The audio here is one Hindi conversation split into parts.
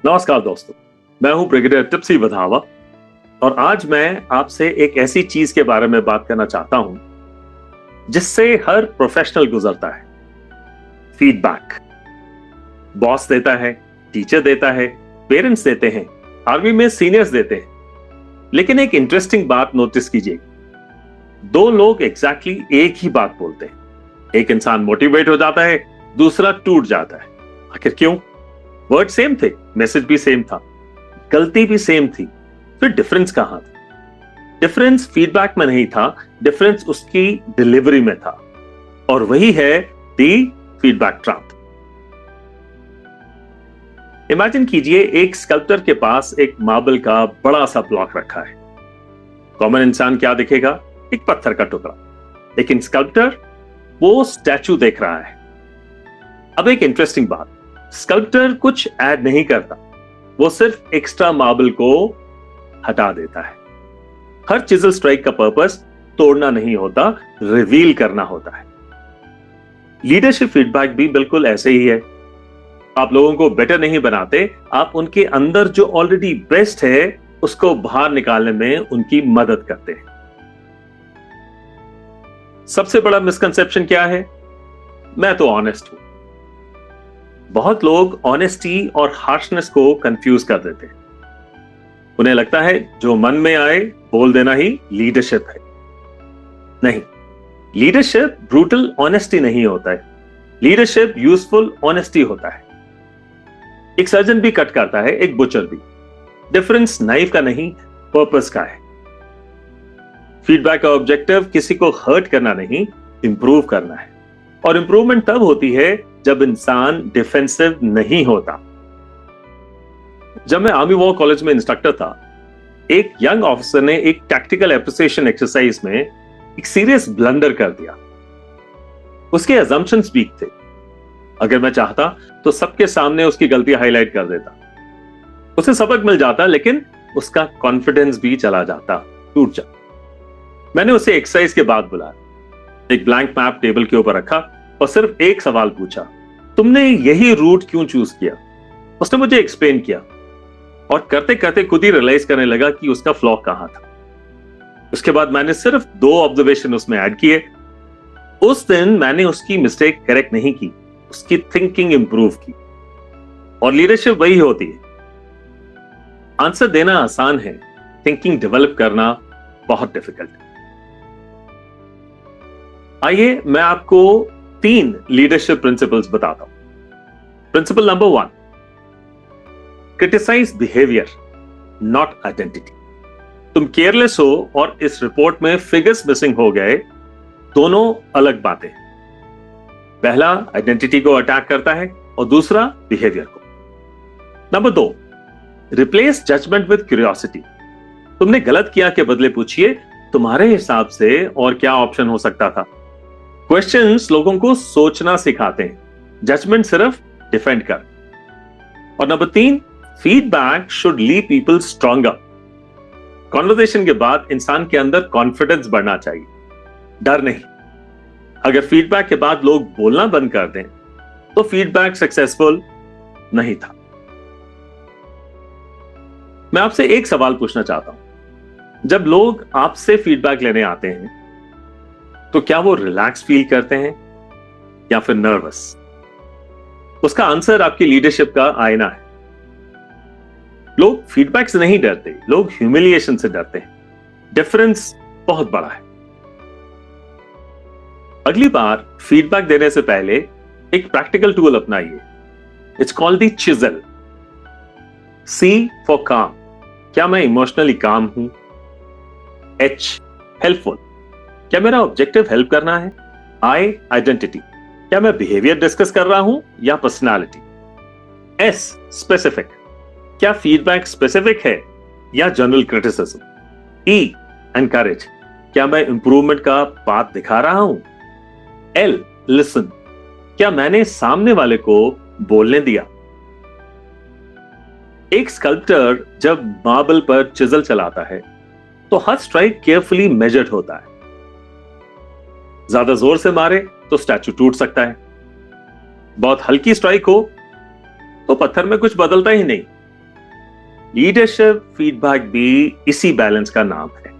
नमस्कार दोस्तों, मैं हूं ब्रिगेडियर टिप्सी वधावा और आज मैं आपसे एक ऐसी चीज के बारे में बात करना चाहता हूं जिससे हर प्रोफेशनल गुजरता है। फीडबैक बॉस देता है, टीचर देता है, पेरेंट्स देते हैं, आर्मी में सीनियर्स देते हैं। लेकिन एक इंटरेस्टिंग बात नोटिस कीजिए, दो लोग एग्जैक्टली एक ही बात बोलते हैं। एक इंसान मोटिवेट हो जाता है, दूसरा टूट जाता है। आखिर क्यों? वर्ड सेम थे, मैसेज भी सेम था, गलती भी सेम थी, फिर डिफरेंस कहां था? डिफरेंस फीडबैक में नहीं था, डिफरेंस उसकी डिलीवरी में था। और वही है दी फीडबैक ट्रैप। इमेजिन कीजिए, एक स्कल्प्टर के पास एक मार्बल का बड़ा सा ब्लॉक रखा है। कॉमन इंसान क्या दिखेगा? एक पत्थर का टुकड़ा। लेकिन स्कल्प्टर वो स्टैचू देख रहा है। अब एक इंटरेस्टिंग बात, स्कल्प्टर कुछ ऐड नहीं करता, वो सिर्फ एक्स्ट्रा मार्बल को हटा देता है। हर चिजल स्ट्राइक का पर्पस तोड़ना नहीं होता, रिवील करना होता है। लीडरशिप फीडबैक भी बिल्कुल ऐसे ही है। आप लोगों को बेटर नहीं बनाते, आप उनके अंदर जो ऑलरेडी बेस्ट है उसको बाहर निकालने में उनकी मदद करते हैं। सबसे बड़ा मिसकंसेप्शन क्या है? मैं तो ऑनेस्ट हूं। बहुत लोग ऑनेस्टी और हार्शनेस को कंफ्यूज कर देते हैं। उन्हें लगता है जो मन में आए बोल देना ही लीडरशिप है। नहीं, लीडरशिप ब्रूटल ऑनेस्टी नहीं होता है, लीडरशिप यूजफुल ऑनेस्टी होता है। एक सर्जन भी कट करता है, एक बुचर भी। डिफरेंस नाइफ का नहीं, पर्पस का है। फीडबैक का ऑब्जेक्टिव किसी को हर्ट करना नहीं, इंप्रूव करना है। और इंप्रूवमेंट तब होती है जब इंसान डिफेंसिव नहीं होता। जब मैं आर्मी वॉर कॉलेज में इंस्ट्रक्टर था, एक यंग ऑफिसर ने एक टैक्टिकल एप्रिसिएशन एक्सरसाइज में एक सीरियस ब्लंडर कर दिया। उसके अजम्पशंस वीक थे। अगर मैं चाहता तो सबके सामने उसकी गलती हाईलाइट कर देता, उसे सबक मिल जाता, लेकिन उसका कॉन्फिडेंस भी चला जाता, टूट जाता। मैंने उसे एक्सरसाइज के बाद बुलाया, एक ब्लैंक मैप टेबल के ऊपर रखा और सिर्फ एक सवाल पूछा, तुमने यही रूट क्यों चूज किया? उसने मुझे एक्सप्लेन किया और करते करते खुद ही रियलाइज करने लगा कि उसका फ्लॉ कहां था। उसके बाद मैंने सिर्फ 2 ऑब्जर्वेशन उसमें ऐड किए। उस दिन मैंने उसकी मिस्टेक करेक्ट नहीं की, उसकी थिंकिंग इंप्रूव की। और लीडरशिप वही होती है। आंसर देना आसान है, थिंकिंग डेवलप करना बहुत डिफिकल्ट है। आइए मैं आपको 3 लीडरशिप प्रिंसिपल्स बताता हूं। Principle number 1, criticise behaviour not identity. तुम केयरलेस हो और इस रिपोर्ट में फिगर्स मिसिंग हो गए, दोनों अलग बातें। पहला आइडेंटिटी को अटैक करता है और दूसरा बिहेवियर को। Number 2, replace judgement with curiosity. तुमने गलत किया के बदले पूछिए, तुम्हारे हिसाब से और क्या ऑप्शन हो सकता था। क्वेश्चंस लोगों को सोचना सिखाते हैं, जजमेंट सिर्फ डिफेंड कर। और number 3, feedback should leave people stronger. Conversation के बाद इंसान के अंदर कॉन्फिडेंस बढ़ना चाहिए, डर नहीं। अगर फीडबैक के बाद लोग बोलना बंद कर दें तो फीडबैक सक्सेसफुल नहीं था। मैं आपसे एक सवाल पूछना चाहता हूं, जब लोग आपसे फीडबैक लेने आते हैं तो क्या वो रिलैक्स फील करते हैं या फिर नर्वस? उसका आंसर आपकी लीडरशिप का आईना है। लोग फीडबैक से नहीं डरते, लोग ह्यूमिलिएशन से डरते हैं। डिफरेंस बहुत बड़ा है। अगली बार फीडबैक देने से पहले एक प्रैक्टिकल टूल अपनाइए। It's called the chisel. C for काम, क्या मैं इमोशनली काम हूं? एच, हेल्पफुल, क्या मेरा ऑब्जेक्टिव हेल्प करना है? आई, आइडेंटिटी, क्या मैं बिहेवियर डिस्कस कर रहा हूं या पर्सनालिटी? एस, स्पेसिफिक, क्या फीडबैक स्पेसिफिक है या जनरल क्रिटिसिज्म? ई, एनकरेज, क्या मैं इंप्रूवमेंट का पाथ दिखा रहा हूं? एल, लिसन, क्या मैंने सामने वाले को बोलने दिया? एक स्कल्प्टर जब मार्बल पर चिजल चलाता है तो हर स्ट्राइक केयरफुली मेजर्ड होता है। ज्यादा जोर से मारे तो स्टैचू टूट सकता है, बहुत हल्की स्ट्राइक हो तो पत्थर में कुछ बदलता ही नहीं, लीडरशिप फीडबैक भी इसी बैलेंस का नाम है।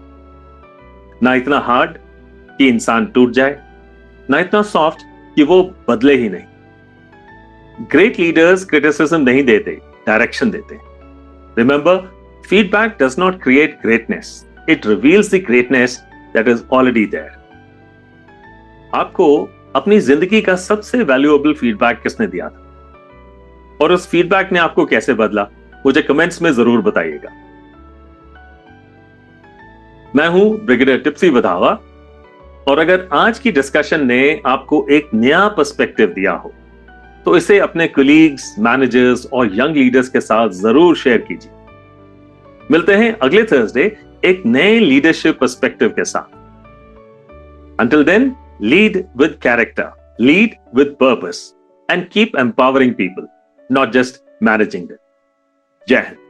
ना इतना हार्ड कि इंसान टूट जाए, ना इतना सॉफ्ट कि वो बदले ही नहीं। ग्रेट लीडर्स क्रिटिसिज्म नहीं देते, डायरेक्शन देते। Remember, feedback does not create greatness, it reveals the greatness that is already there. आपको अपनी जिंदगी का सबसे वैल्यूएबल फीडबैक किसने दिया था, और उस फीडबैक ने आपको कैसे बदला, मुझे कमेंट्स में जरूर बताइएगा। मैं हूं ब्रिगेडियर टिप्सी वधावा, और अगर आज की डिस्कशन ने आपको एक नया पर्सपेक्टिव दिया हो तो इसे अपने कलीग्स, मैनेजर्स और यंग लीडर्स के साथ जरूर शेयर कीजिए। मिलते हैं अगले थर्सडे एक नए लीडरशिप पर्सपेक्टिव के साथ। Until then, lead with character, lead with purpose, and keep empowering people, not just managing them. जय हिंद।